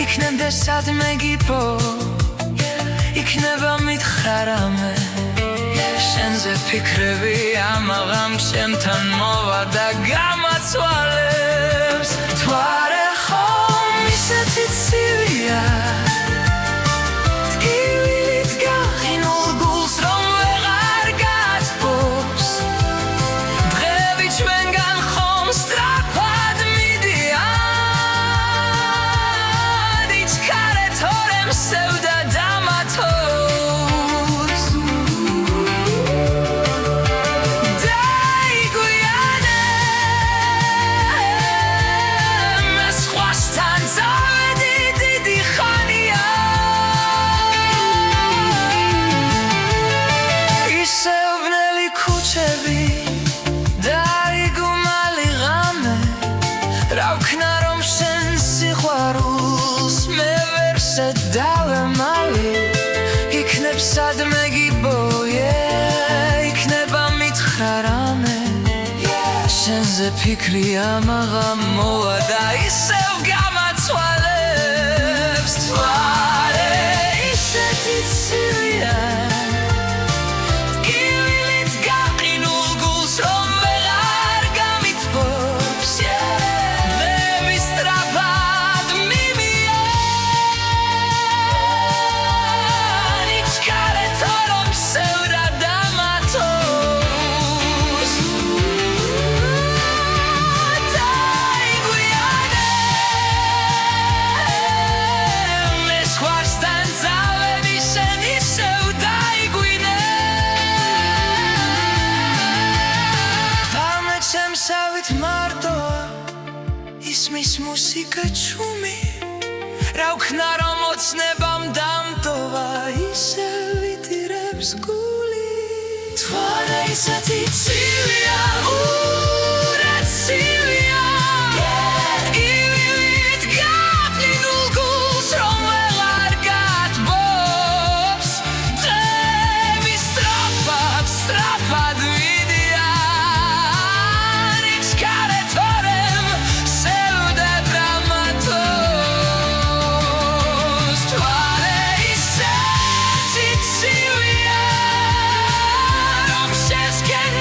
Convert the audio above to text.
იქნებ სადმე გიპო იქნება მითხრამე შენზე ფიქრები ამაღამ ჩემთან მოვა და გამაცვალებს თვარე ხომ ისეთი ცივია ტკივილით გახინულ გულს რომ ვეღარ გაწბობს დღეები ჩვენგან ხომ სწრაფად მიდიან იჩქარე თორემ სევდა დამათოს დაიგვიანე მე სხვასთან წავედი დიდი ხანია ისევ ბნელი ქუჩები დაიგუმალი ღამე რა ვქნა რომ შენ სიყვარულს მე ვერ შედავემალი იქნებ სადმე გიბოე იქნება მითხრამე შენზე ფიქრი ამაღამ მოვა და ისევ გამაცვალებს თვარე ისეთი ცივია ტკივილით გაყინულ გულს რომ ვეღარ გამიწბობს დღეები სწრაფად მიმიან იჩქარე თორემ სევდა დამათოს დაიგვიანე მე სხვასთან წავედი შენ ისევ დაიგვინე თამე ჩემსავით მარტოა ისმის მუსიკა ჩუმი რა ვქნა რომ ოცნებამ დამტოვა ისევ იტირებს გული თვარე ისეთი ცივია ურაც ცივია ტკივილით გაყინულ გულს რომ ვეღარ გაწბობს დღეები სწრაფად მიდიან იჩქარე თორემ სევდა დამათოს თვარე ისეთი ცივია რომ შენსკენ